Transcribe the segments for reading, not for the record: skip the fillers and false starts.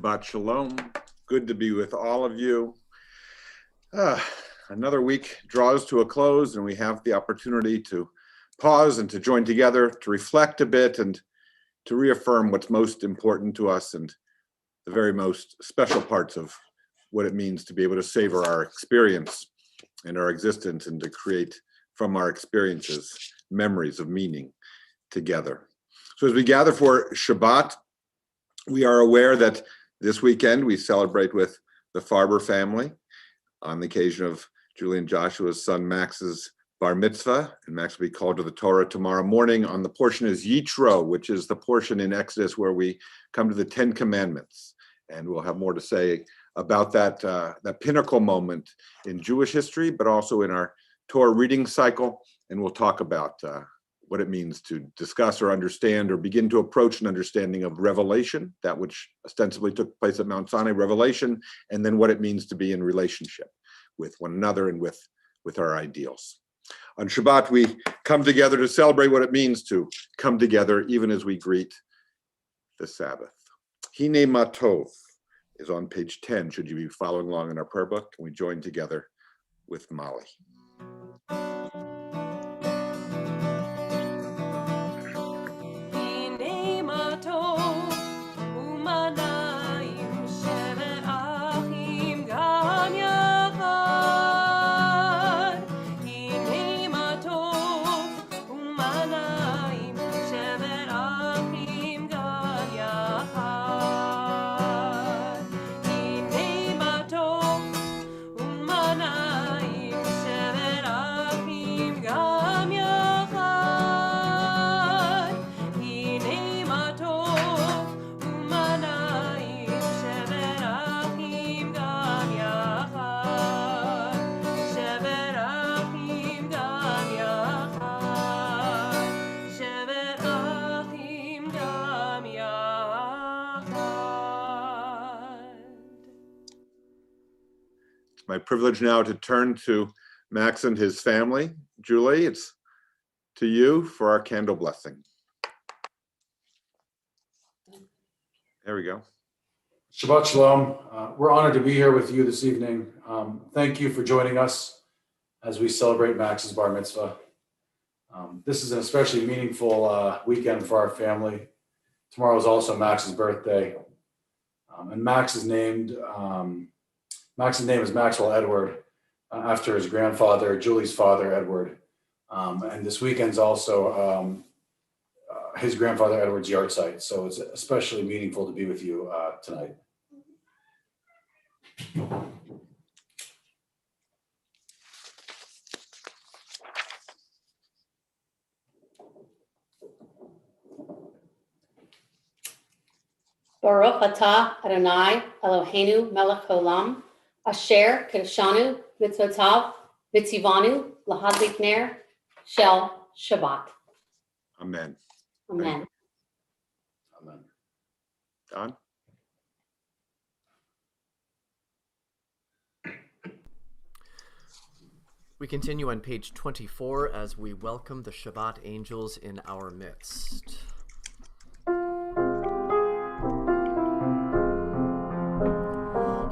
Shabbat Shalom. Good to be with all of you. Another week draws to a close, and we have the opportunity to pause and to join together, to reflect a bit, and to reaffirm what's most important to us and the very most special parts of what it means to be able to savor our experience and our existence, and to create from our experiences memories of meaning together. So as we gather for Shabbat, we are aware that this weekend we celebrate with the Farber family on the occasion of Julie and Joshua's son Max's Bar Mitzvah, and Max will be called to the Torah tomorrow morning. On the portion is Yitro, which is the portion in Exodus where we come to the 10 Commandments, and we'll have more to say about that pinnacle moment in Jewish history, but also in our Torah reading cycle, and we'll talk about what it means to discuss or understand or begin to approach an understanding of revelation, that which ostensibly took place at Mount Sinai, revelation, and then what it means to be in relationship with one another and with our ideals. On Shabbat, we come together to celebrate what it means to come together, even as we greet the Sabbath. Hine Matov is on page 10, should you be following along in our prayer book, and we join together with Molly. My privilege now to turn to Max and his family. Julie, it's to you for our candle blessing. There we go. Shabbat Shalom. We're honored to be here with you this evening. Thank you for joining us as we celebrate Max's Bar Mitzvah. This is an especially meaningful weekend for our family. Tomorrow is also Max's birthday. And Max's name is Maxwell Edward, after his grandfather, Julie's father, Edward. And this weekend's also his grandfather Edward's yard site. So it's especially meaningful to be with you tonight. Baruch atah Adonai Eloheinu melech haolam, asher kedeshanu mitzvotav mitzivanu lahadlik ner shel Shabbat. Amen. Amen. Amen. Don? We continue on page 24 as we welcome the Shabbat angels in our midst.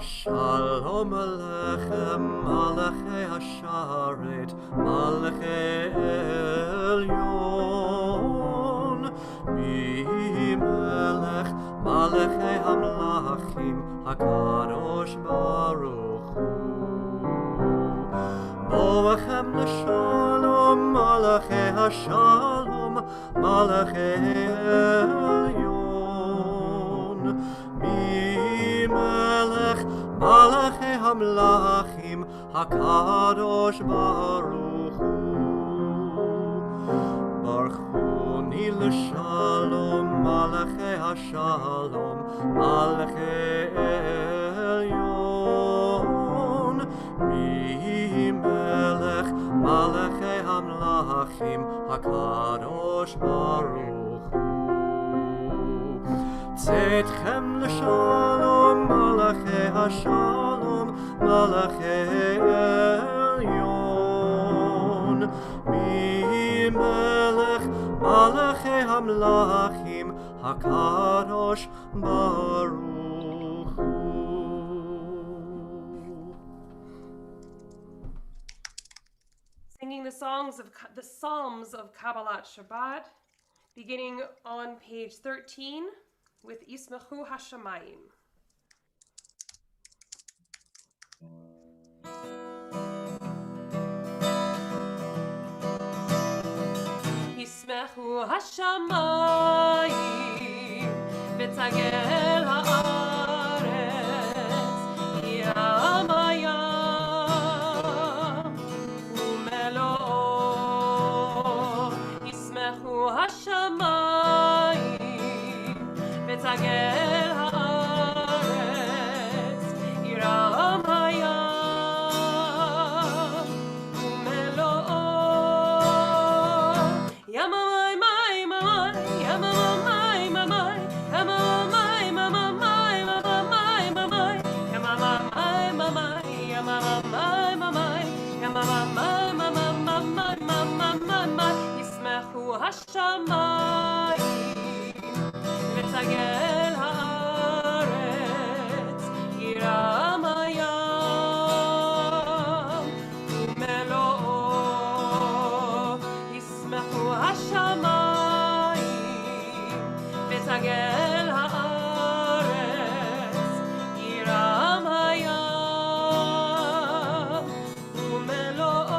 Shalom Alechem, Malachei Hasharet, Malachei Elyon, Bimelech, Malachei Hamlachim, HaKadosh Baruch Hu. Boachem L'Shalom, Malachei Hashalom, Malachei Elyon, Bimelech, Malachei Hamlachim, HaKadosh Baruch Hu. Baruchuni L'Shalom, Malachei Hashalom, Malachei Elyon, Bimelech, Malachei Hamlachim, HaKadosh Baruch Hu. Tzedchem L'Shalom, Malachei Hashalom, Malachei Elyon, Bimelech, Malachei Hamlachim, HaKadosh Baruch the Psalms of Kabbalat Shabbat, beginning on page 13 with Yismechu Hashamayim. Yismechu Hashamayim v'tagel haaretz yam hayam u'meloo. Yismechu Hashamayim v'tagel haaretz yam hayam u'meloo. Yamamai, mai, mamai, yamamai, mamai, yamamai, mamamai, mamamai, mamai, yamamai, mamai, yamamai, mamai, yamamai, mamamai, mamamai. Yismechu hashamayim v'tagel haaretz yiram hayam u'meloo. Yismechu hashamayim v'tagel haaretz yiram hayam u'meloo.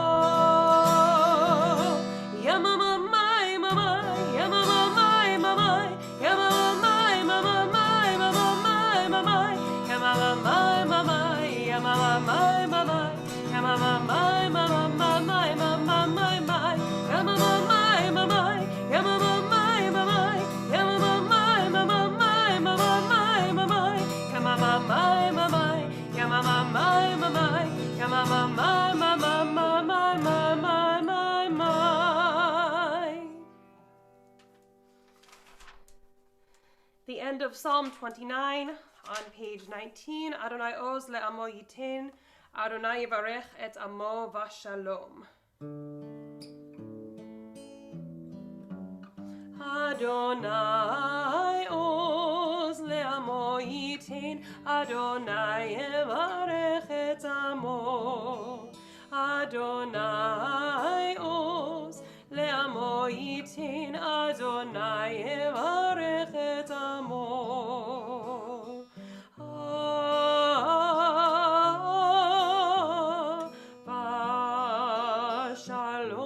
Yamamai, mamai, yamamai, mamai, yamamai, mamamai, mamamai, mamai, yamamai, mamai, yamamai, mamai, yamamai, mamamai, mamamai, mamai, yamamai, mamai, yamamai, mamai, yamamai, mamamai, mamamai, mamai, yamamai, mamai, yamamai, mamai, yamamai, mamamai, mamai. The end of Psalm 29 on page 19. Adonai oz le'amo yitin, Adonai yivarech et amo v'shalom. Adonai oz le'amo yitin, Adonai yivarech et amo. Adonai oz le'amo yitin, Adonai yivarech et amo. Shalom.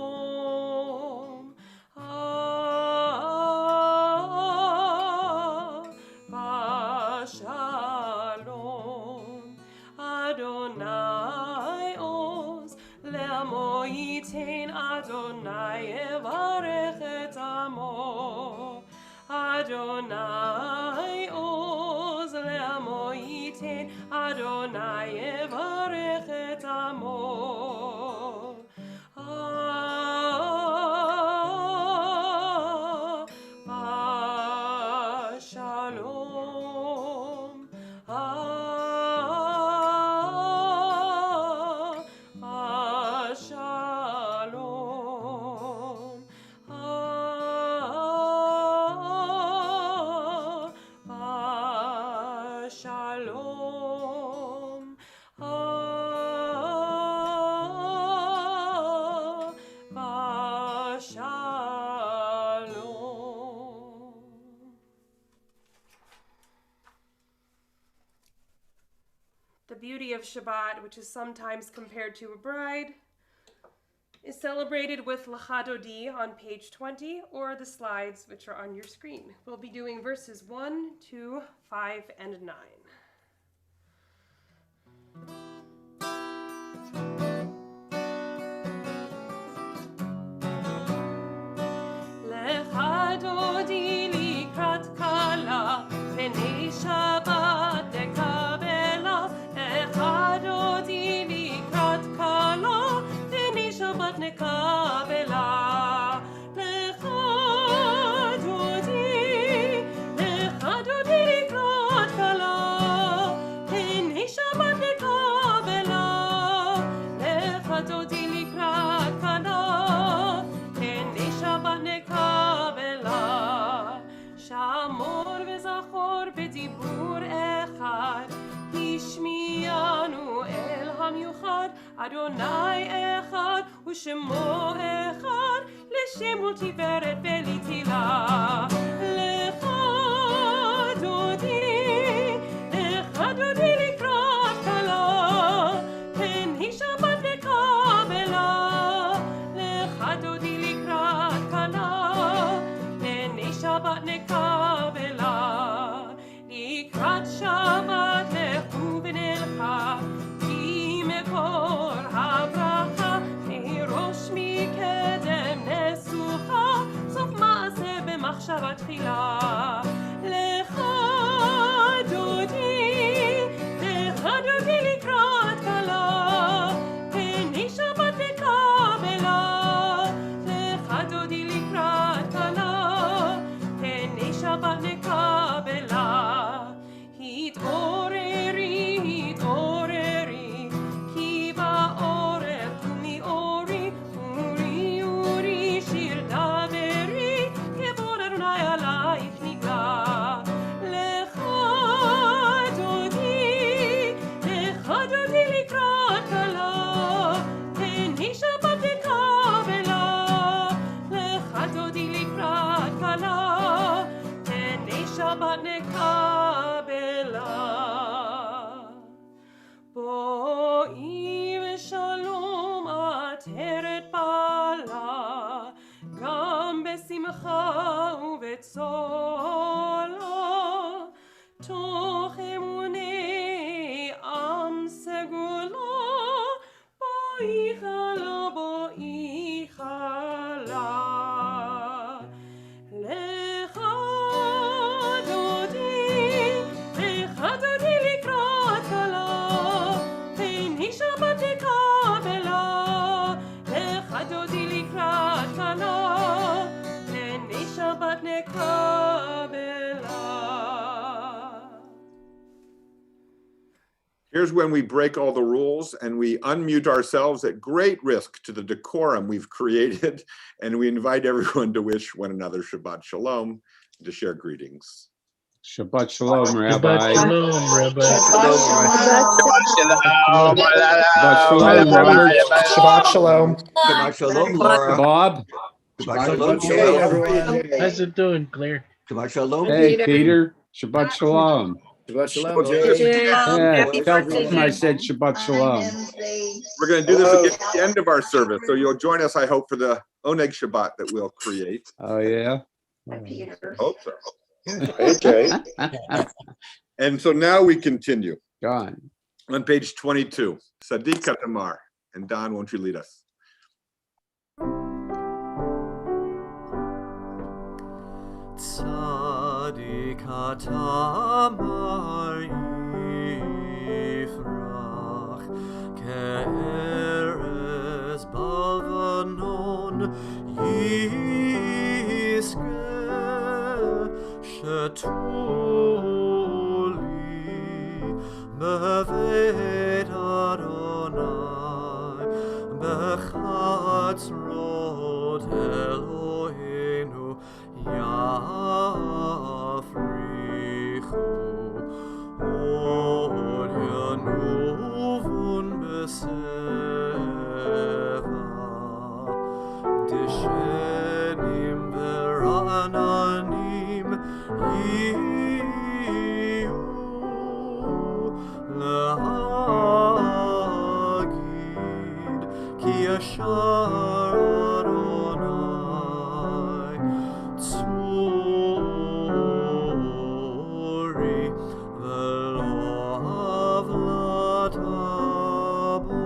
Shalom. Adonai oz le'amo yitin, Adonai yivarech et amo. Adonai oz le'amo yitin, Adonai yivarech et amo. Shalom. Shalom. Shalom. Shalom. The beauty of Shabbat, which is sometimes compared to a bride, is celebrated with L'chadodi on page 20 or the slides which are on your screen. We'll be doing verses 1, 2, 5, and 9. L'chadodi likrat kala v'nei Shabbat nekabela. L'chadodi likrat kala v'nei Shabbat nekabela. L'chadodi likrat kala v'nei Shabbat nekabela. L'chadodi likrat kala v'nei Shabbat nekabela. Shamor v'zachor b'dibur echad, hishmiyanu el hamyuchad. אחד, אדוני אחד, ושמו אחד, לשם ולתפארת ולתהילה. לך דודי, לך דודי לקראת כלה, פן היא שבת לקבלה. לך דודי לקראת כלה, פן היא שבת נקבלה. לקראת שבת לכו ונלכה, כי מקור הברכה, מראש מקדם נסוכה, סוף מעשה במחשבה תחילה. לך דודי, לך דודי לקראת כלה, פן היא שבת לקבלה. לך דודי לקראת כלה, פן היא שבת נקבלה. התעוררי, התעוררי, כי בעורף תומי אורי, אורי, אורי, שיר דברי, כבוד אדוני עלייך נגלה. לך דודי, לך דודי לקראת כלה, פן היא שבת לקבלה. לך דודי לקראת כלה, פן היא שבת נקבלה. בואי ושלום עטרת פעלה, גם בשמחה ובצולה, תוך אמוני עם סגולה, בואי חלה, בואי חלה. לך דודי, לך דודי לקראת כלה, פן היא שבת לקבלה. לך דודי לקראת כלה, פן היא שבת נקבלה. Here's when we break all the rules and we unmute ourselves at great risk to the decorum we've created, and we invite everyone to wish one another Shabbat Shalom, and to share greetings. Shabbat Shalom, Rabbi. Shabbat Shalom, Rabbi. Shabbat Shalom, Robert. Shabbat Shalom. Shabbat Shalom, Laura. Bob. Shabbat Shalom, Hey, Cheryl. everyone. How's it doing, Claire? Shabbat Shalom. Hey, Peter. Shabbat Shalom. Shabbat Shalom. Yeah, tell them I said Shabbat Shalom. We're going to do this again at the end of our service, so you'll join us, I hope, for the Oneg Shabbat that we'll create. Oh, yeah? Hope so. Okay. And so now we continue Gone. on page 22. Sadiq Katamar. And Don, won't you lead us? Tzadik hatamar yifrach ke'erez balvanon yiskeh shetuli bevet Adonai bechatzrot Eloheinu Yafrichu od yanuvun beseva dishenim verananim yiyu lahagid ki yashar Adonai tzuri v'lo avlatabo.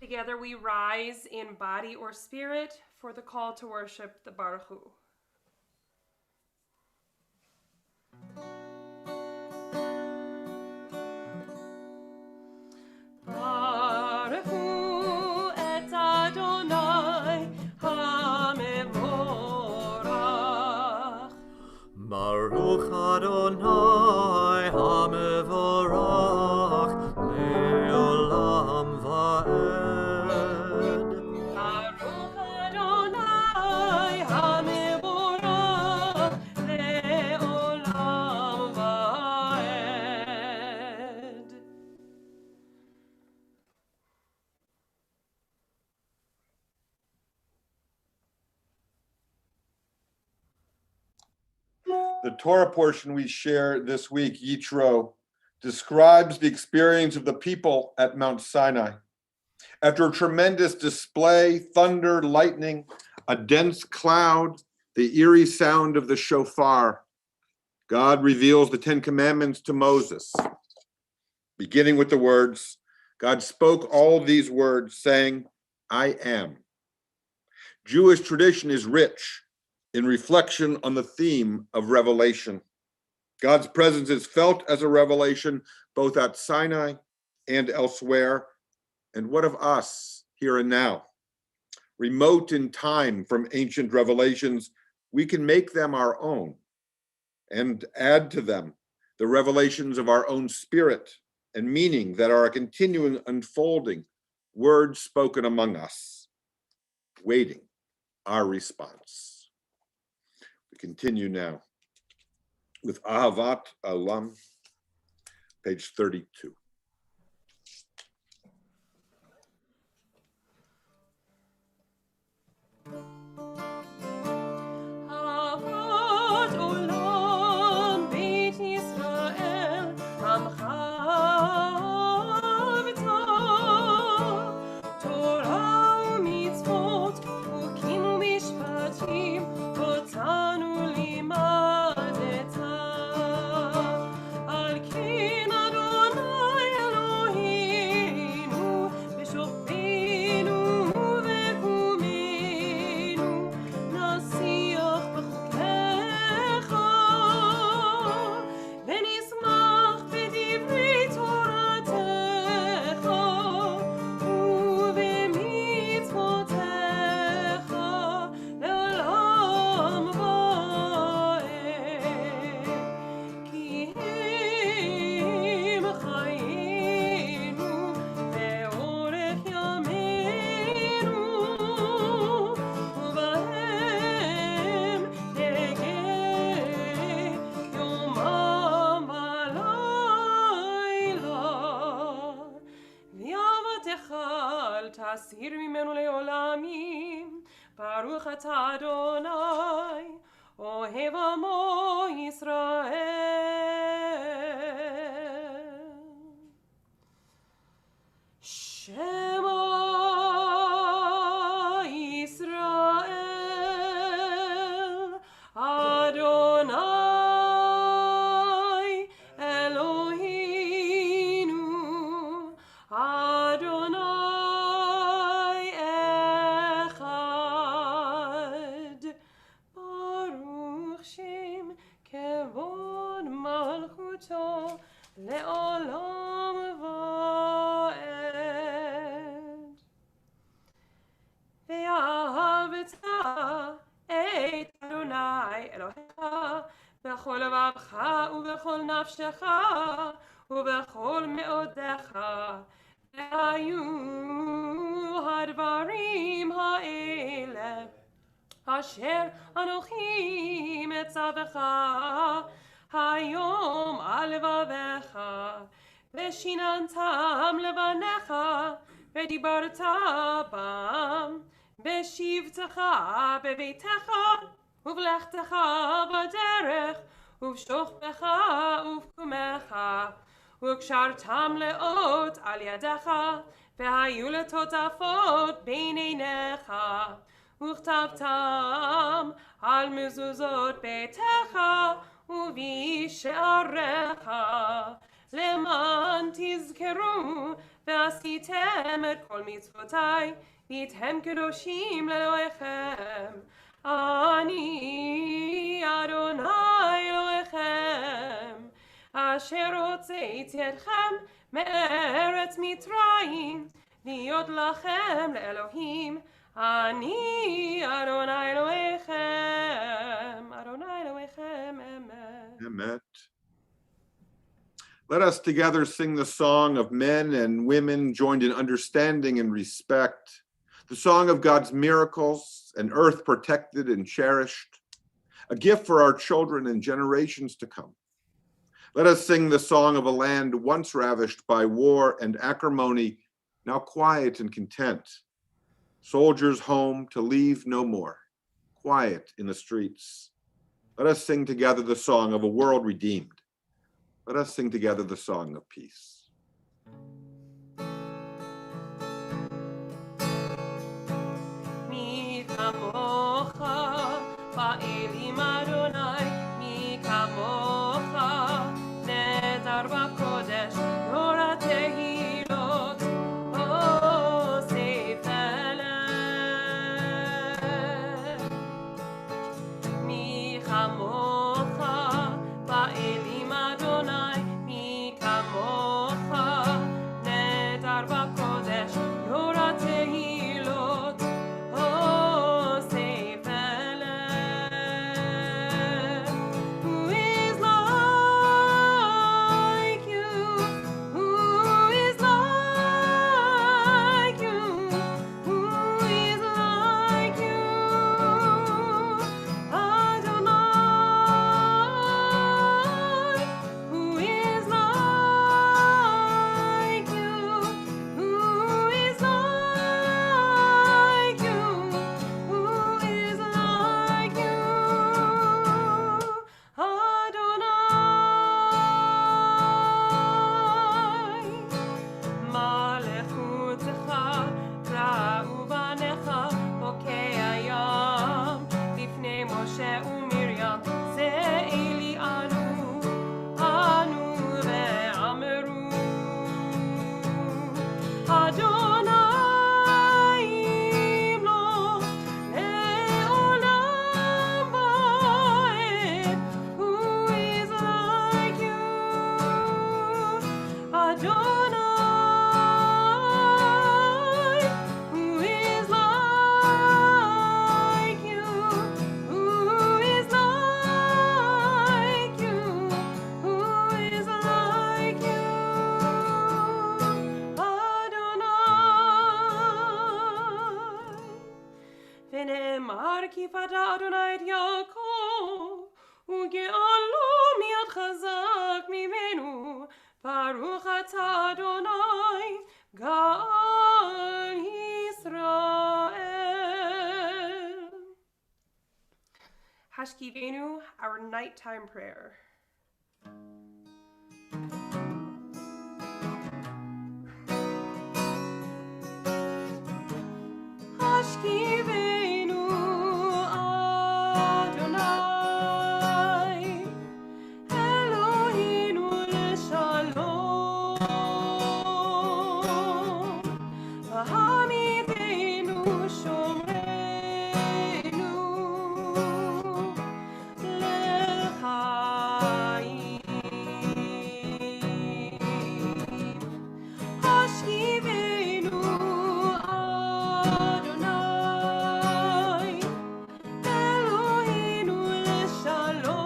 Together we rise in body or spirit for the call to worship the Baruch Hu. Baruch Hu et Adonai hamevorach. Baruch Adonai hamevorach leolam va'ed. Baruch Adonai hamevorach leolam va'ed. The Torah portion we share this week, Yitro, describes the experience of the people at Mount Sinai. After a tremendous display, thunder, lightning, a dense cloud, the eerie sound of the shofar, God reveals the Ten Commandments to Moses. Beginning with the words, God spoke all these words, saying, I am. Jewish tradition is rich in reflection on the theme of revelation. God's presence is felt as a revelation both at Sinai and elsewhere. And what of us here and now? Remote in time from ancient revelations, we can make them our own and add to them the revelations of our own spirit and meaning that are a continuing unfolding, words spoken among us, waiting our response. We continue now with Ahavat Olam, page 32. תסיר ממנו לעולמים, ברוך אתה אדוני, אוהב עמו ישראל. שמע ישראל, אדוני אלוהינו, אדוני לעולם ועד. ואהבת את אדוני אלוהיך בכל לבבך ובכל נפשך ובכל מאודך. והיו הדברים האלה אשר אנוכי מצווך היום על לבביך, ושיננתם לבניך, ודיברת בם, בשבתך בביתך, ובלכתך בדרך, ובשוכבך ובקומך, וקשרתם לאות על ידך, והיו לטוטפות בין עיניך, וכתבתם על מזוזות ביתך, ובשעריך, למען תזכרו ועשיתם את כל מצוותיי, והייתם קדושים לאלוהיכם. אני אדוני אלוהיכם, אשר הוצאתי אתכם מארץ מצרים, להיות לכם לאלוהים. אני אדוני אלוהיכם, אדוני אלוהיכם, אמת. Amen. Let us together sing the song of men and women joined in understanding and respect, the song of God's miracles, an earth protected and cherished, a gift for our children and generations to come. Let us sing the song of a land once ravished by war and acrimony, now quiet and content. Soldiers home to leave no more, quiet in the streets. Let us sing together the song of a world redeemed. Let us sing together the song of peace. Mi kamocha ba'elim Adonai, mi kamocha nedar b'kodesh, Torah tehilot, oh seifelech. Mi kamocha ba'elim Adonai, mi kamocha nedar b'kodesh, Torah tehilot, oh seifelech. Who is like you? Who is like you? Who is like you? Adonai. Who is like you? Who is like you? Who is like you? Adonai. מלכותך ראו בניך בוקי הים לפני משה ומרים זה אלי אנו ואמרו אדוני ימלוך לעולם ועד. Who is like you? Adonai. Who is like you? Who is like you? Who is like you? Adonai. ונאמר כי פדה אדוני את יעקב וגאלו מיד חזק ממנו. ברוך אתה אדוני גאל ישראל. Hashkivenu, our nighttime prayer. Hashkivenu Adonai Eloheinu leshalom V'hamidenu shomreinu l'chaim. Hashkivenu Adonai Eloheinu leshalom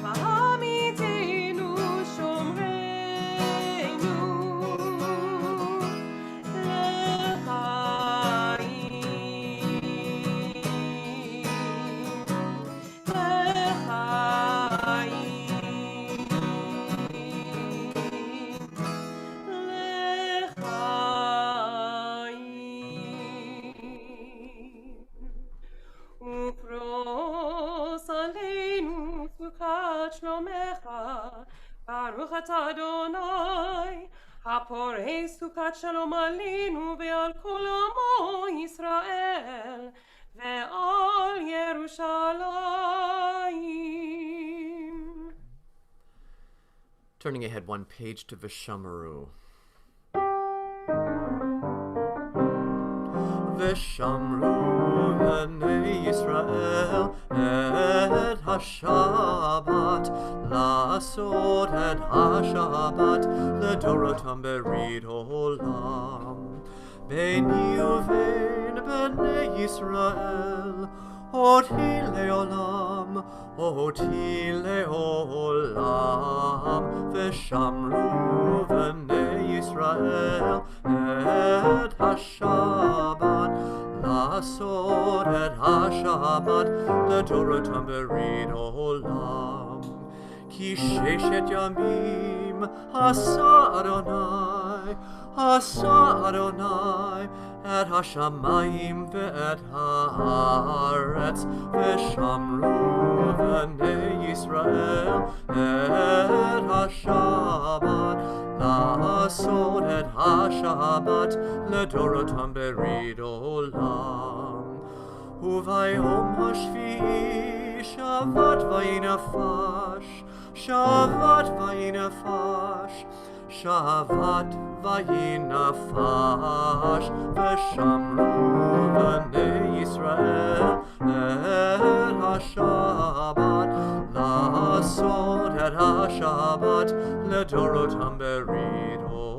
V'hamidenu shomreinu ופרוס עלינו סוכת שלומך, ברוך אתה אדוני, הפורש סוכת שלום עלינו ועל כל עמו ישראל ועל ירושלים. Turning ahead one page to Vishamru. Vishamru b'nei Yisrael et ha-Shabbat la'asot et ha-Shabbat l'dorotam berid olam beini uvein b'nei Yisrael oti le'olam Vishamru b'nei Yisrael et ha-Shabbat la'asot et ha-Shabbat l'dorotam berid olam ki sheshet yamim asa Adonai עשה אדוני את השמיים ואת הארץ, ושמרו בני ישראל את השבת, לעשות את השבת לדורותם בריד עולם. וביום השביעי שבת וינפש, שבת וינפש, שבת וינפש, ושמרו בני ישראל את השבת, לעשות את השבת לדורותם בריד עולם.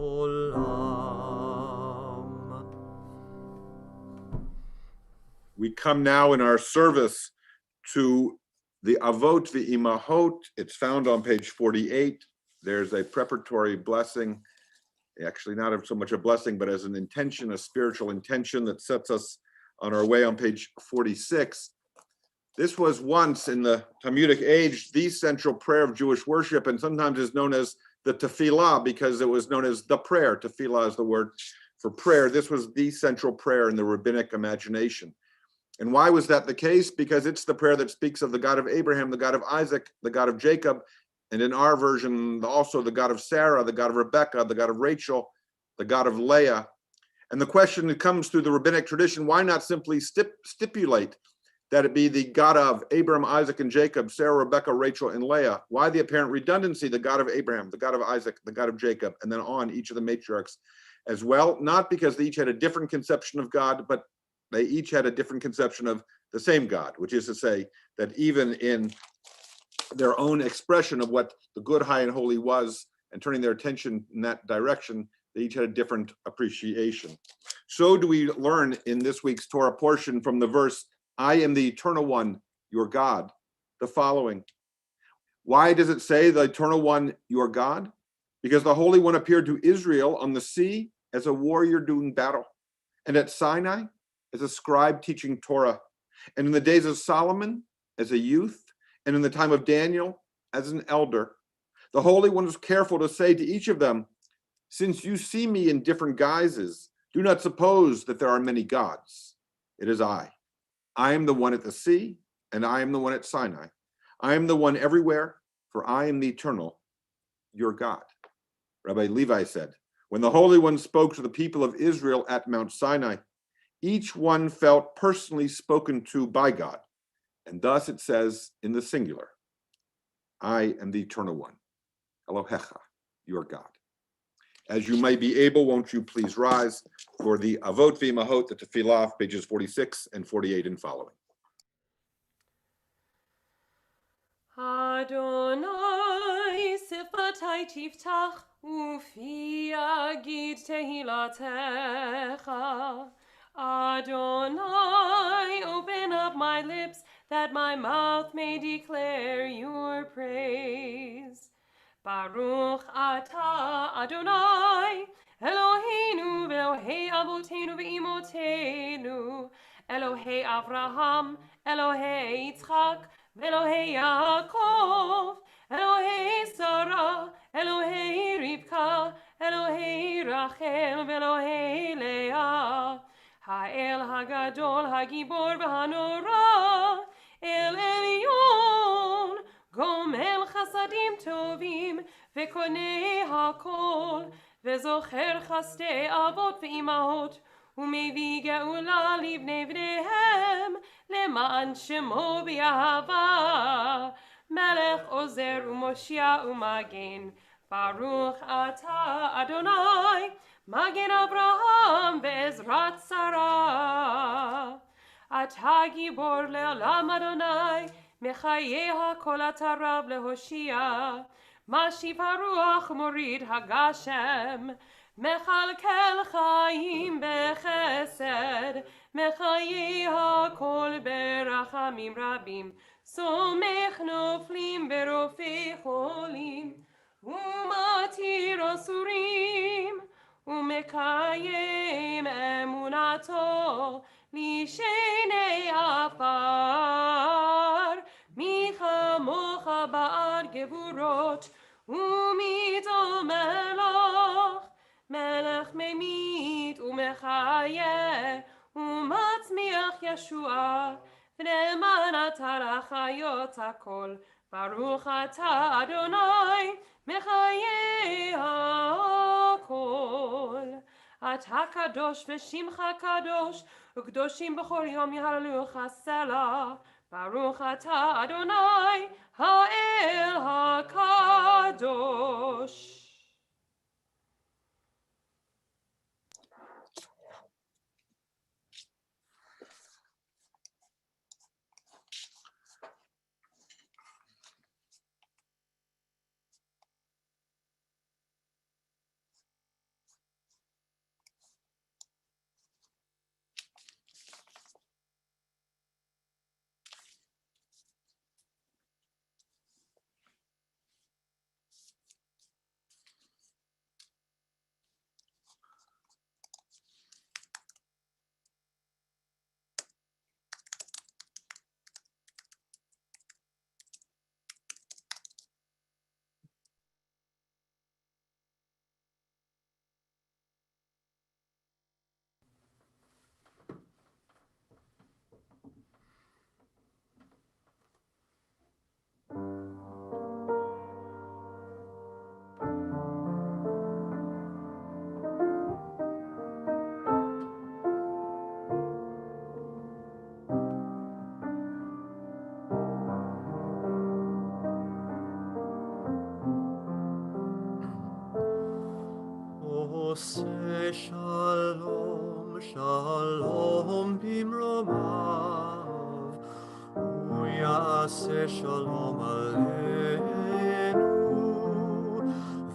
We come now in our service to the Avot V'Imahot. It's found on page 48. There's a preparatory blessing, actually not so much a blessing, but as an intention, a spiritual intention that sets us on our way on page 46. This was once in the Talmudic age, the central prayer of Jewish worship, and sometimes is known as the tefillah because it was known as the prayer. Tefillah is the word for prayer. This was the central prayer in the rabbinic imagination. And why was that the case? Because it's the prayer that speaks of the God of Abraham, the God of Isaac, the God of Jacob, and in our version, also the God of Sarah, the God of Rebecca, the God of Rachel, the God of Leah. And the question that comes through the rabbinic tradition, why not simply stipulate that it be the God of Abraham, Isaac, and Jacob, Sarah, Rebecca, Rachel, and Leah? Why the apparent redundancy, the God of Abraham, the God of Isaac, the God of Jacob, and then on each of the matriarchs as well? Not because they each had a different conception of God, but they each had a different conception of the same God, which is to say that even in their own expression of what the good, high, and holy was, and turning their attention in that direction, they each had a different appreciation. So do we learn in this week's Torah portion from the verse, I am the eternal one, your God, the following. Why does it say the eternal one, your God? Because the Holy One appeared to Israel on the sea as a warrior doing battle, and at Sinai as a scribe teaching Torah, and in the days of Solomon as a youth, and in the time of Daniel as an elder. The Holy One was careful to say to each of them, since you see me in different guises, do not suppose that there are many gods. It is I. I am the one at the sea, and I am the one at Sinai. I am the one everywhere, for I am the eternal, your God. Rabbi Levi said, when the Holy One spoke to the people of Israel at Mount Sinai, each one felt personally spoken to by God. And thus it says in the singular, I am the eternal one, Elohecha, your God. As you may be able, won't you please rise for the Avot V'Imahot, the Tefillah, pages 46 and 48 and following. Adonai sifatai tiftach ufi agid tehilatecha. Adonai, open up my lips that my mouth may declare your praise. Baruch atah Adonai, Eloheinu ve'Elohei avoteinu ve'imotenu, Elohei Avraham, Elohei Yitzchak, ve'Elohei Yaakov, Elohei Sarah, Elohei Rivka, Elohei Rachel, ve'Elohei Leah, Ha'el Hagadol, Hagibor v'Hanora, El Elyon, Gomel Chasadim Tovim, Vekonei Hakol, Vezocher Chastei Avot V'Imahot, Umevi Geula Livnei Vnehem, Leman Shemo B'Yahava, Melech Ozer Umoshia Umagen, Baruch Atah Adonai, Magen Abraham Ve'ezrat Sarah, Atah Gibor Le'olam Adonai, Mechaye HaKol Atarav Lehoshia, Mashiv HaRuach Morid HaGashem, Mechalkel Chaim Bechesed, Mechaye HaKol Berachamim Rabim, Somech Noflim Berofei Cholim, Umatir Asurim, Umekayem Emunato, Lishenei Afar, Micha Mocha Ba'ar Gevurot, Umido Melach, מלך ממית ומחיה ומצמיח ישועה ונאמן אתה לחיות הכל ברוך אתה אדוני מחיי הכל אתה קדוש ושמך קדוש וקדושים בכל יום יהללוך סלה ברוך אתה אדוני האל הקדוש. Say shalom, shalom bimromav, uyaseh shalom aleinu,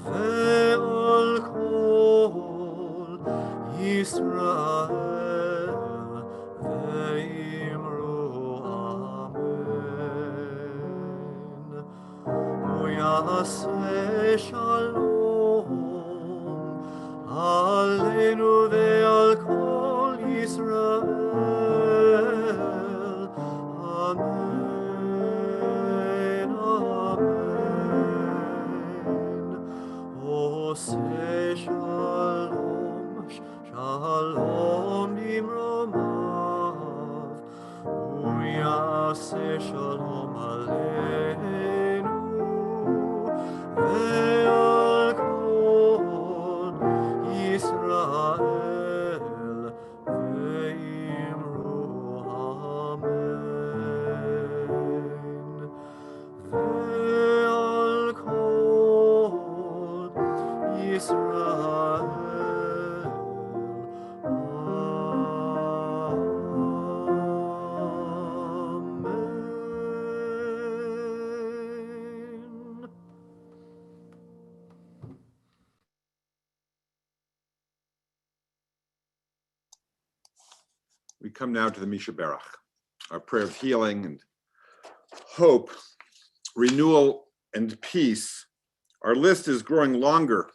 ve'ol kol Yisrael, ve'imru amen. Uyaseh shalom Aleinu ve'al kol Yisrael. Amen, amen. Oseh shalom, shalom bimromav, uyaseh shalom aleinu ve'al kol Yisrael ve'imru amen. Ve'al kol Yisrael amen. We come now to the Misha Berach, our prayer of healing and hope, renewal and peace. Our list is growing longer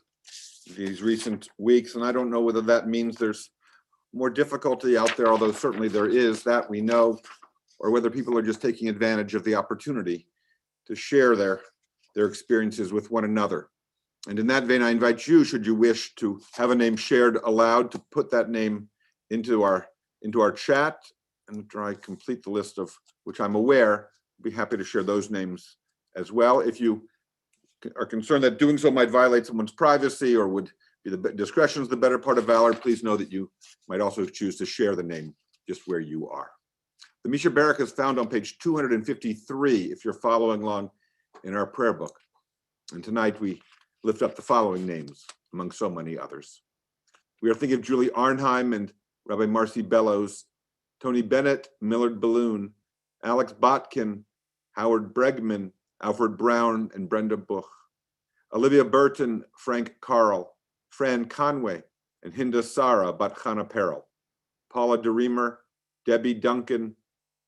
these recent weeks, and I don't know whether that means there's more difficulty out there, although certainly there is, that we know, or whether people are just taking advantage of the opportunity to share their experiences with one another. And in that vein, I invite you, should you wish to have a name shared aloud, to put that name into our chat, and after I complete the list of which I'm aware, I'd be happy to share those names as well. If you are concerned that doing so might violate someone's privacy or would be discretion is the better part of valor, please know that you might also choose to share the name just where you are. The Misha Berach is found on page 253 if you're following along in our prayer book. And tonight we lift up the following names among so many others. We are thinking of Julie Arnheim and Rabbi Marcy Bellows, Tony Bennett, Millard Balloon, Alex Botkin, Howard Bregman, Alfred Brown, and Brenda Buch, Olivia Burton, Frank Carl, Fran Conway, and Hinda Sara Bat Chana Perel, Paula DeReamer, Debbie Duncan,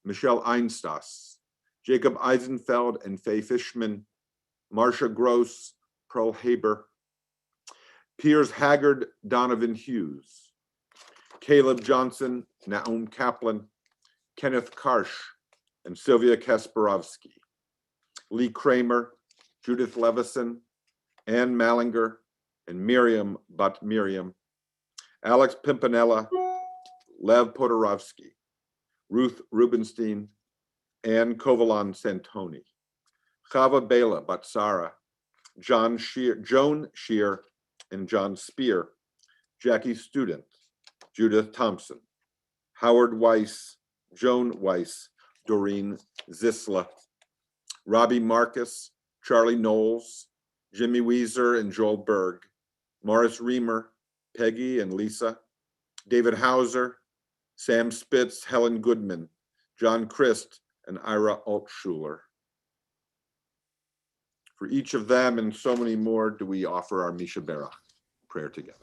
Michelle Einstas, Jacob Eisenfeld and Faye Fishman, Marcia Gross, Pearl Haber, Piers Haggard, Donovan Hughes, Caleb Johnson, Naum Kaplan, Kenneth Karsh, and Sylvia Kasparovsky, Lee Kramer, Judith Levison, Ann Mallinger, and Miriam Bat Miriam, Alex Pimpinella, Lev Podorovsky, Ruth Rubenstein, Ann Kovalan Santoni, Chava Bela Bat Sarah, Joan Shear, and John Spear, Jackie Student, Judith Thompson, Howard Weiss, Joan Weiss, Doreen Zisla, Robbie Marcus, Charlie Knowles, Jimmy Weezer and Joel Berg, Morris Reamer, Peggy and Lisa, David Hauser, Sam Spitz, Helen Goodman, John Christ, and Ira Altschuler. For each of them and so many more do we offer our Misha Berach prayer together.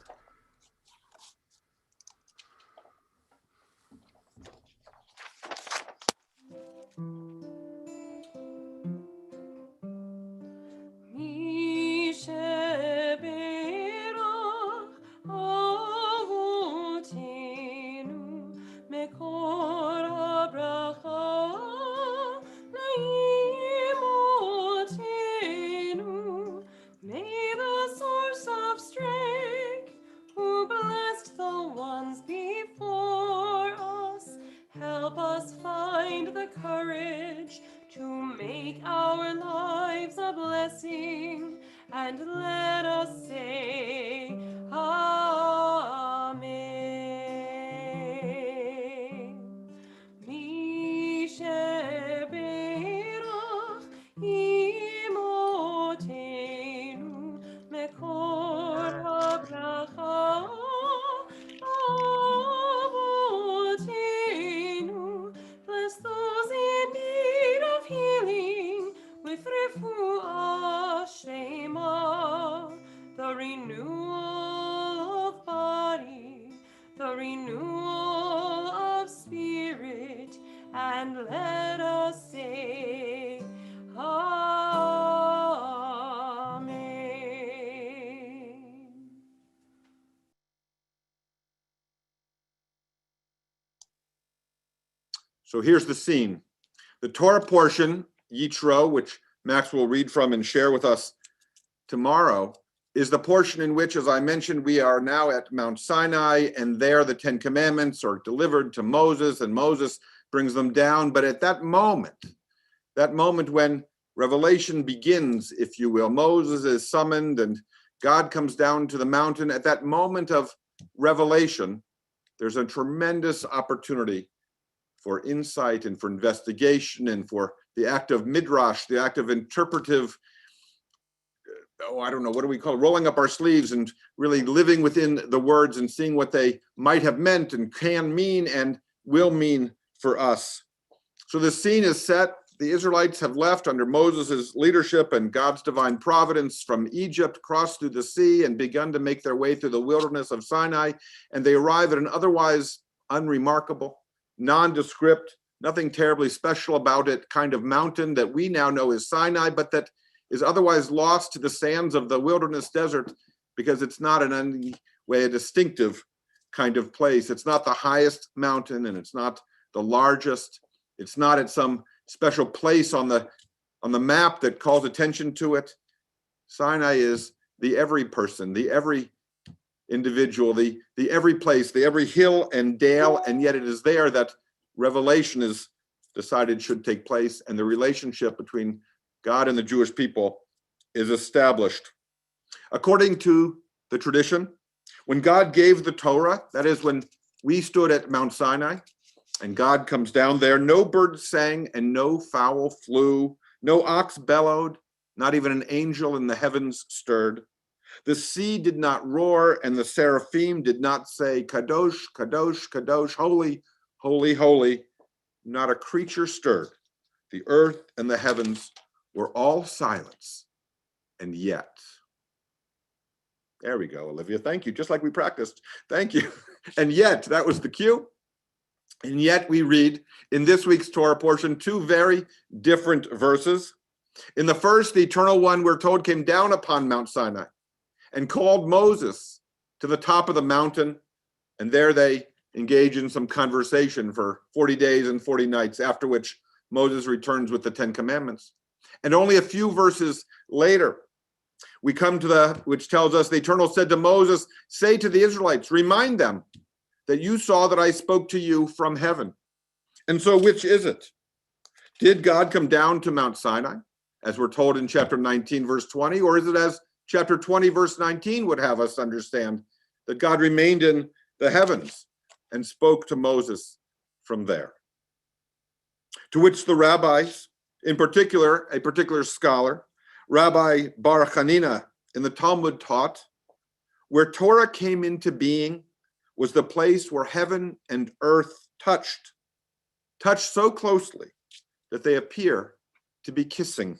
Help us find the courage to make our lives a blessing, and let us say, Amen. Mishe Berach Imotenu Mekor HaBracha Avotenu. Bless those in need of healing with refuah shema, the renewal of body, the renewal of spirit, and let us say, Amen. So here's the scene. The Torah portion, Yitro, which Max will read from and share with us tomorrow, is the portion in which, as I mentioned, we are now at Mount Sinai, and there the Ten Commandments are delivered to Moses, and Moses brings them down. But at that moment when revelation begins, if you will, Moses is summoned and God comes down to the mountain. At that moment of revelation, there's a tremendous opportunity for insight and for investigation and for the act of midrash, the act of interpretive, I don't know, what do we call it? Rolling up our sleeves and really living within the words and seeing what they might have meant and can mean and will mean for us. So the scene is set. The Israelites have left under Moses' leadership and God's divine providence from Egypt, crossed through the sea, and begun to make their way through the wilderness of Sinai. And they arrive at an otherwise unremarkable, nondescript, nothing terribly special about it, kind of mountain that we now know is Sinai, but that is otherwise lost to the sands of the wilderness desert because it's not in any way a distinctive kind of place. It's not the highest mountain, and it's not the largest. It's not at some special place on the map that calls attention to it. Sinai is the every person, the every individual, the every place, the every hill and dale, and yet it is there that revelation is decided should take place, and the relationship between God and the Jewish people is established. According to the tradition, when God gave the Torah, that is when we stood at Mount Sinai, and God comes down there, no bird sang and no fowl flew, no ox bellowed, not even an angel in the heavens stirred. The sea did not roar, and the seraphim did not say, Kadosh, Kadosh, Kadosh, holy, holy, holy. Not a creature stirred. The earth and the heavens were all silence. And yet, there we go, Olivia. Thank you. Just like we practiced. Thank you. And yet, that was the cue. And yet we read in this week's Torah portion two very different verses. In the first, the Eternal One, we're told, came down upon Mount Sinai and called Moses to the top of the mountain. And there they engage in some conversation for 40 days and 40 nights, after which Moses returns with the Ten Commandments. And only a few verses later, We come to which tells us the Eternal said to Moses, say to the Israelites, remind them that you saw that I spoke to you from heaven. And so which is it? Did God come down to Mount Sinai, as we're told in chapter 19, verse 20, or is it as chapter 20, verse 19 would have us understand, that God remained in the heavens and spoke to Moses from there? To which the rabbis, in particular, a particular scholar, Rabbi Bar Hanina in the Talmud taught, where Torah came into being was the place where heaven and earth touched so closely that they appear to be kissing.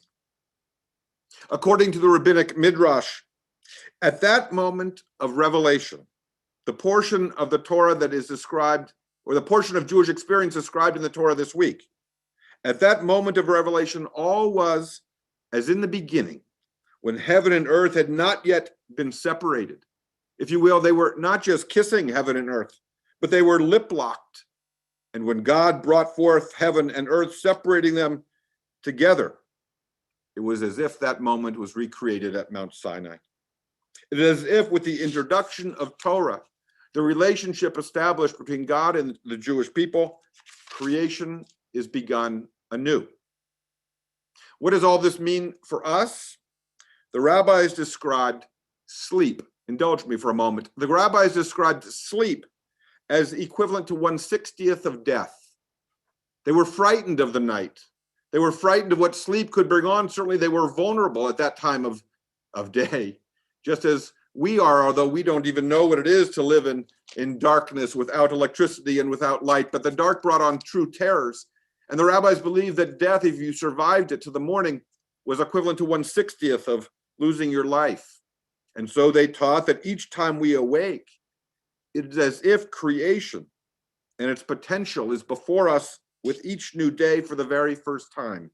According to the rabbinic midrash, at that moment of revelation, the portion of the Torah that is described, or the portion of Jewish experience described in the Torah this week, at that moment of revelation, all was as in the beginning, when heaven and earth had not yet been separated. If you will, they were not just kissing heaven and earth, but they were lip-locked. And when God brought forth heaven and earth, separating them together, it was as if that moment was recreated at Mount Sinai. It is as if with the introduction of Torah, the relationship established between God and the Jewish people, creation is begun anew. What does all this mean for us? The rabbis described sleep. Indulge me for a moment. The rabbis described sleep as equivalent to 1/60th of death. They were frightened of the night. They were frightened of what sleep could bring on. Certainly they were vulnerable at that time of day, just as we are, although we don't even know what it is to live in darkness without electricity and without light. But the dark brought on true terrors. And the rabbis believed that death, if you survived it to the morning, was equivalent to 1/60th of losing your life. And so they taught that each time we awake, it is as if creation and its potential is before us with each new day for the very first time.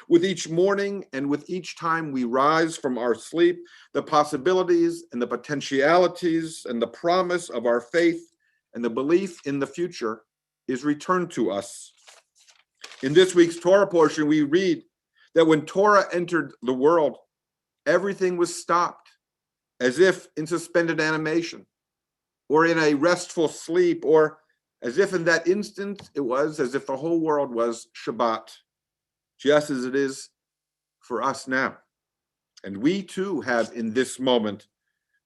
With each morning and with each time we rise from our sleep, the possibilities and the potentialities and the promise of our faith and the belief in the future is returned to us. In this week's Torah portion, we read that when Torah entered the world, everything was stopped, as if in suspended animation, or in a restful sleep, or as if in that instant it was as if the whole world was Shabbat, just as it is for us now. And we too have in this moment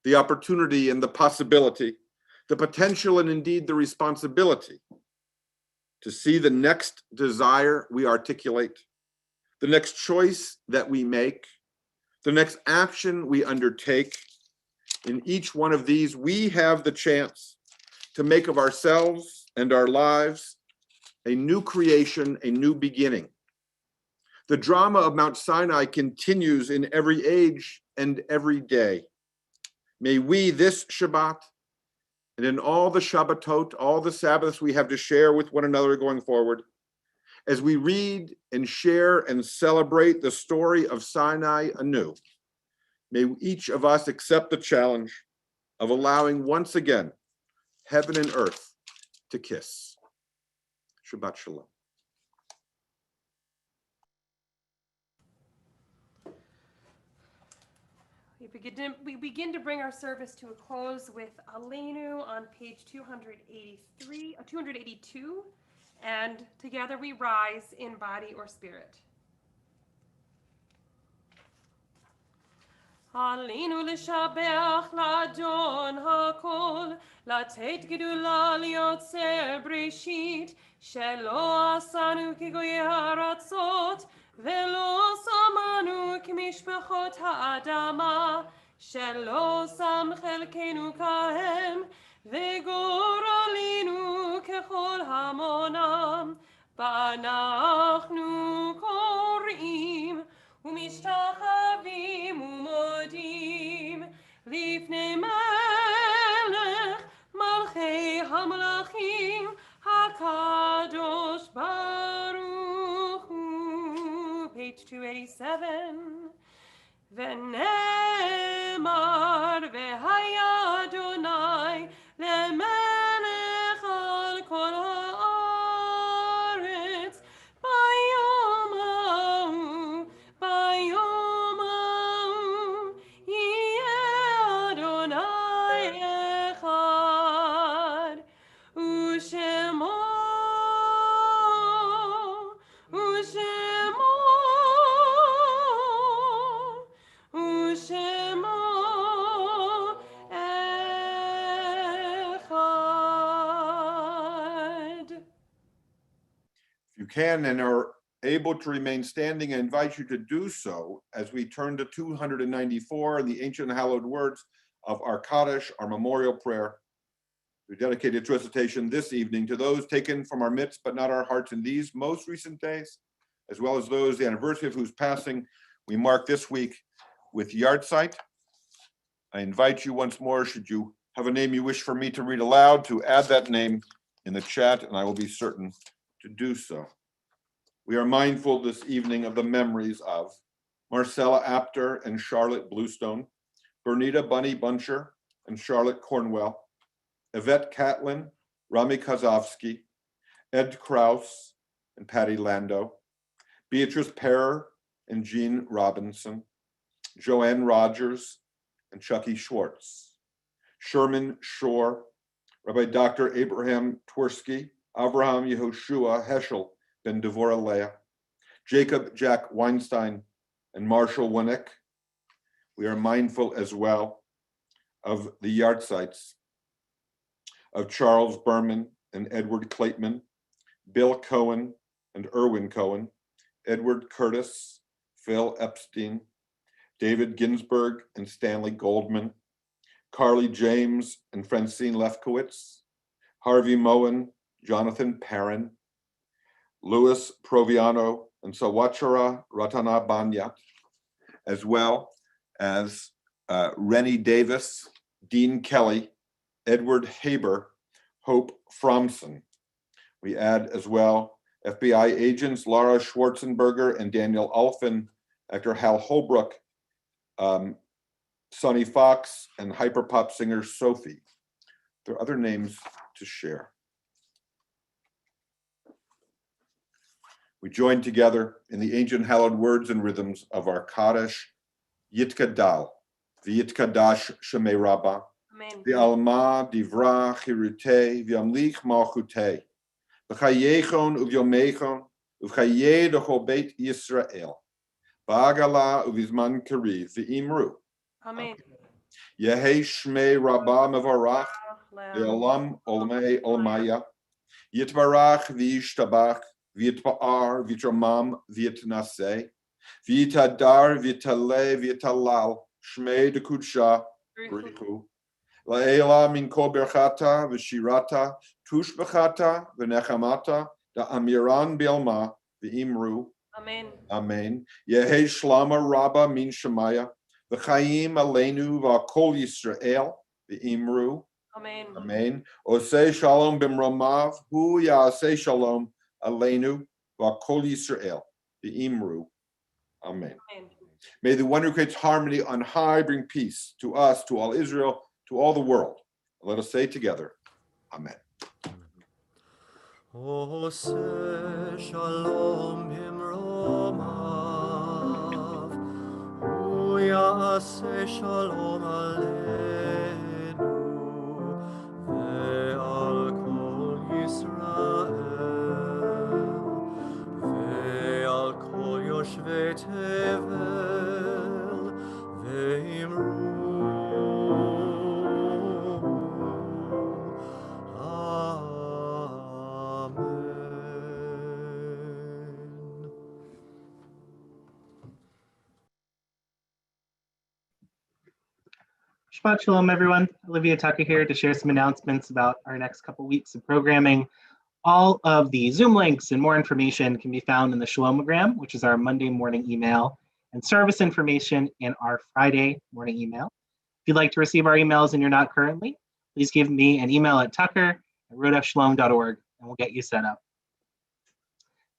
the opportunity and the possibility, the potential and indeed the responsibility to see the next desire we articulate, the next choice that we make, the next action we undertake. In each one of these, we have the chance to make of ourselves and our lives a new creation, a new beginning. The drama of Mount Sinai continues in every age and every day. May we this Shabbat, and in all the Shabbatot, all the Sabbaths we have to share with one another going forward, as we read and share and celebrate the story of Sinai anew, may each of us accept the challenge of allowing once again heaven and earth to kiss. Shabbat Shalom. We begin to bring our service to a close with Aleinu on page 282, and together we rise in body or spirit. Aleinu l'shabeach l'adon hakol, לתת גדולה ליוצר בראשית, שלא עשנו כגויי הארצות, ולא שמנו כמשפחות האדמה, שלא שם חלקנו כהם, וגורלנו ככל המונם. ואנחנו קוראים ומשתחווים ומודים לפני מלך מלכי המלכים הקדוש ברוך הוא. Page 287. ונאמר והיה אדוני למלך על כל הארץ ביום ההוא can and are able to remain standing, I invite you to do so as we turn to 294 in the ancient hallowed words of our Kaddish, our memorial prayer. We dedicate its recitation this evening to those taken from our midst, but not our hearts in these most recent days, as well as those, the anniversary of whose passing we mark this week with Yartzeit. I invite you once more, should you have a name you wish for me to read aloud, to add that name in the chat, and I will be certain to do so. We are mindful this evening of the memories of Marcella Apter and Charlotte Bluestone, Bernita Bunny Buncher and Charlotte Cornwell, Yvette Catlin, Rami Kozovsky, Ed Kraus and Patty Lando, Beatrice Perer and Jean Robinson, Joanne Rogers and Chucky Schwartz, Sherman Shore, Rabbi Dr. Abraham Twersky, Avraham Yehoshua Heschel ben Devorah Leah, Jacob Jack Weinstein, and Marshall Winnick. We are mindful as well of the Yartzeits of Charles Berman and Edward Clayton, Bill Cohen and Erwin Cohen, Edward Curtis, Phil Epstein, David Ginsburg and Stanley Goldman, Carly James and Francine Lefkowitz, Harvey Moen, Jonathan Perrin, Louis Proviano and Sawachara Ratanabanya, as well as Rennie Davis, Dean Kelly, Edward Haber, Hope Fromson. We add as well FBI agents Laura Schwarzenberger and Daniel Alfin, actor Hal Holbrook, Sonny Fox, and hyperpop singer Sophie. There are other names to share. We join together in the ancient hallowed words and rhythms of our Kaddish, Yitkadal, V'yitkadash Shemei Rabbah, Amen. V'alma Divra Chirute, V'yamlich Malchute, V'chayechon Uvyomechon, V'chaye Dechol Beit Yisrael, V'agala Uvizman Kariv, V'imru, Amen. Yehei Shmei Rabbah Mevarach, V'olam Olmei Olmaya, Yitbarach V'yishtabach, V'yitba'ar V'yitramam V'yitnaseh, V'yitadar V'yitale V'yitalal, Shmei Dekudsha, Brichu, La'ela Min Kol Berchata V'shirata, Tush B'chata V'nechamata, Da'amiran Bielma V'imru, Amen. Amen. Yehei Shlama Rabba Min Shemaya, V'chaim Aleinu V'akol Yisrael, V'imru, Amen. Amen. Osei Shalom B'mromav, Hu Ya'aseh Shalom Aleinu V'akol Yisrael, V'imru, Amen. Amen. May the one who creates harmony on high bring peace to us, to all Israel, to all the world. Let us say together, Amen. Oseh shalom bimromav, hu ya'aseh shalom aleinu, ve'al kol Yisrael, ve'al kol yoshvei tevel, ve'imru. Amen. Shabbat Shalom, everyone. Olivia Tucker here to share some announcements about our next couple weeks of programming. All of the Zoom links and more information can be found in the Shalomogram, which is our Monday morning email, and service information in our Friday morning email. If you'd like to receive our emails and you're not currently, please give me an email at tucker@rodefshalom.org and we'll get you set up.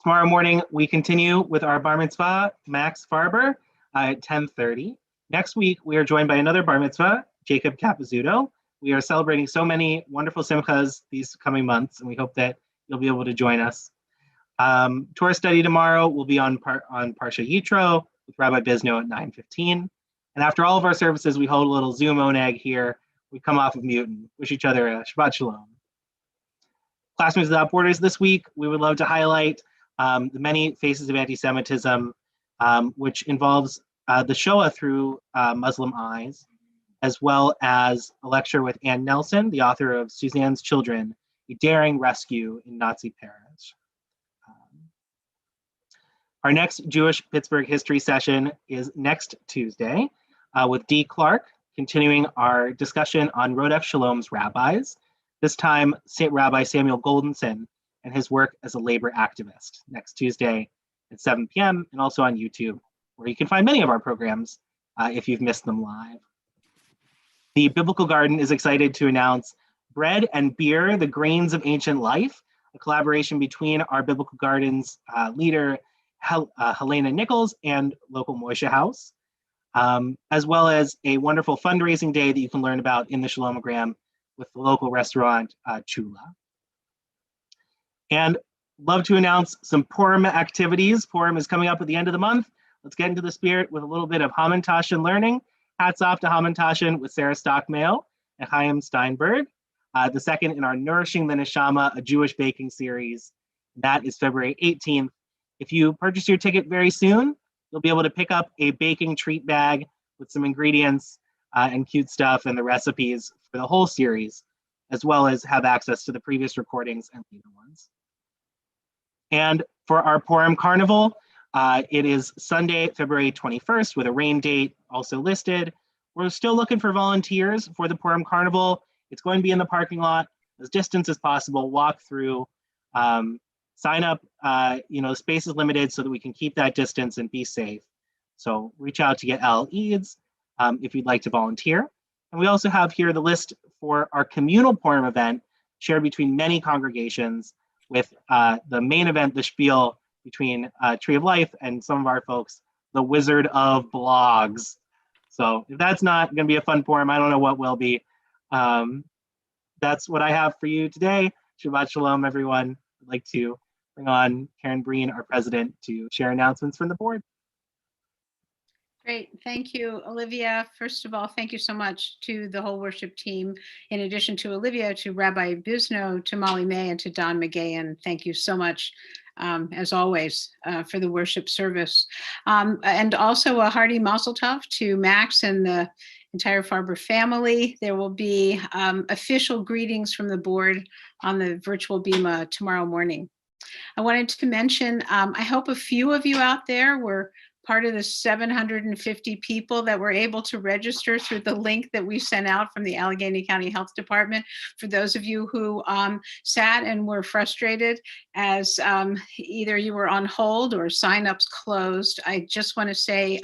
Tomorrow morning, we continue with our Bar Mitzvah Max Farber at 10:30. Next week, we are joined by another Bar Mitzvah, Jacob Capizzuto. We are celebrating so many wonderful simchas these coming months, and we hope that you'll be able to join us. Torah study tomorrow will be on Parsha Yitro with Rabbi Bizno at 9:15. And after all of our services, we hold a little Zoom oneg here. We come off of mute and wish each other a Shabbat Shalom. Classmates Without Borders this week, we would love to highlight the many faces of anti-Semitism, which involves the Shoah through Muslim eyes, as well as a lecture with Ann Nelson, the author of Suzanne's Children, a daring rescue in Nazi Paris. Our next Jewish Pittsburgh history session is next Tuesday with Dee Clark, continuing our discussion on Rodef Shalom's rabbis, this time Rabbi Samuel Goldenson and his work as a labor activist, next Tuesday at 7 p.m. and also on YouTube, where you can find many of our programs if you've missed them live. The Biblical Garden is excited to announce Bread and Beer, the Grains of Ancient Life, a collaboration between our Biblical Gardens leader, Helena Nichols, and local Moishe House, as well as a wonderful fundraising day that you can learn about in the Shalomogram with the local restaurant, Chula. And love to announce some Purim activities. Purim is coming up at the end of the month. Let's get into the spirit with a little bit of Hamantashen learning. Hats off to Hamantashen with Sarah Stockmail and Chaim Steinberg. The second in our Nourishing the Neshama, a Jewish baking series. That is February 18th. If you purchase your ticket very soon, you'll be able to pick up a baking treat bag with some ingredients and cute stuff and the recipes for the whole series, as well as have access to the previous recordings and later ones. And for our Purim Carnival, it is Sunday, February 21st with a rain date also listed. We're still looking for volunteers for the Purim Carnival. It's going to be in the parking lot, as distant as possible, walk through, sign up, the space is limited so that we can keep that distance and be safe. So reach out to get Al Eads if you'd like to volunteer. And we also have here the list for our communal Purim event shared between many congregations with the main event, the spiel between Tree of Life and some of our folks, the Wizard of Blogs. So if that's not going to be a fun Purim, I don't know what will be. That's what I have for you today. Shabbat Shalom, everyone. I'd like to bring on Karen Breen, our president, to share announcements from the board. Great. Thank you, Olivia. First of all, thank you so much to the whole worship team. In addition to Olivia, to Rabbi Bisno, to Molly May, and to Don McGahan. Thank you so much, as always, for the worship service. And also a hearty mazel tov to Max and the entire Farber family. There will be official greetings from the board on the virtual Bima tomorrow morning. I wanted to mention, I hope a few of you out there were part of the 750 people that were able to register through the link that we sent out from the Allegheny County Health Department. For those of you who sat and were frustrated as either you were on hold or signups closed, I just want to say,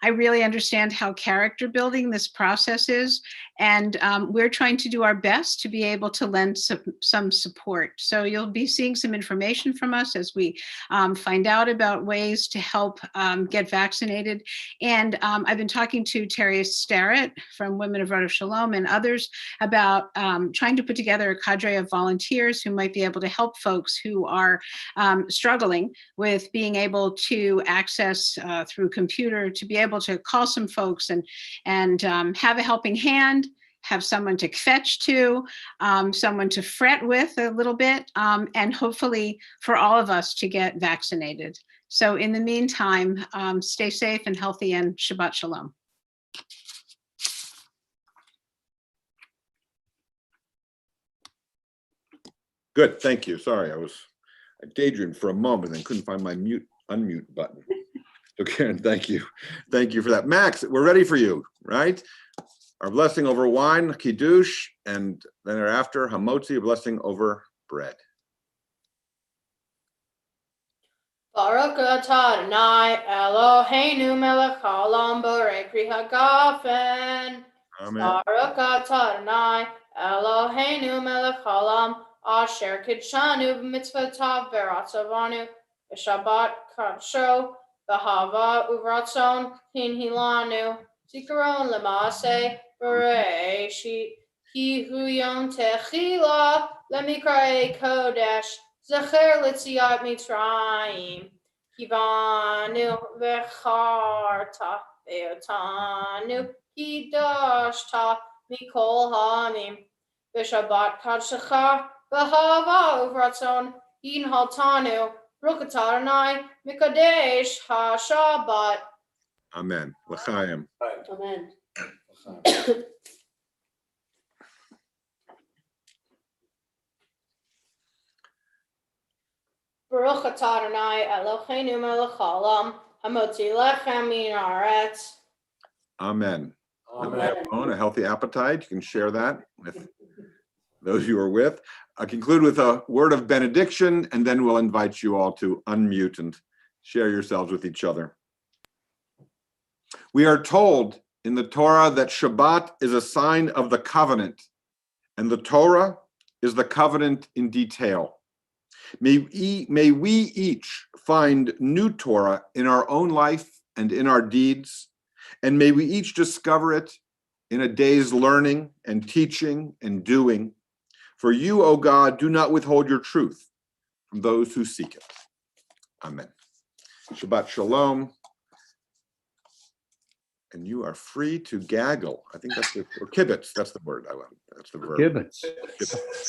I really understand how character building this process is, and we're trying to do our best to be able to lend some support. So you'll be seeing some information from us as we find out about ways to help get vaccinated. And I've been talking to Terry Starrett from Women of Rodef Shalom and others about trying to put together a cadre of volunteers who might be able to help folks who are struggling with being able to access through computer, to be able to call some folks and have a helping hand, have someone to fetch to, someone to fret with a little bit, and hopefully for all of us to get vaccinated. So in the meantime, stay safe and healthy, and Shabbat Shalom. Good, thank you. Sorry, I daydreamed for a moment and couldn't find my unmute button. So Karen, thank you. Thank you for that. Max, we're ready for you, right? Our blessing over wine, kiddush, and then thereafter, hamotzi, a blessing over bread. Baruch atah Adonai Eloheinu melech haolam borei pri hagafen. Amen. Baruch atah Adonai Eloheinu melech haolam asher kidshanu b'mitzvotav v'ratzavanu b'shabbat kadsho b'hava uvratzon hinhilanu zikaron l'maaseh b'reishit ki hu yom techila lemikrei kodesh zecher l'tziat mitzrayim kivanu v'charta ve'otanu kidashta mikol ha'amim b'shabbat kadshecha b'hava uvratzon hinhaltanu Baruch atah Adonai mikadesh ha-Shabbat. Amen. L'chaim. Amen. Baruch atah Adonai Eloheinu melech haolam, hamotzi lechem min haaretz. Amen. Amen. Own a healthy appetite. You can share that with those you are with. I conclude with a word of benediction, and then we'll invite you all to unmute and share yourselves with each other. We are told in the Torah that Shabbat is a sign of the covenant, and the Torah is the covenant in detail. May we each find new Torah in our own life and in our deeds, and may we each discover it in a day's learning and teaching and doing. For you, O God, do not withhold your truth from those who seek it. Amen. Shabbat Shalom. And you are free to gaggle. I think that's or kibitz. That's the word I want. That's the verb. Gibbons. Kibitz.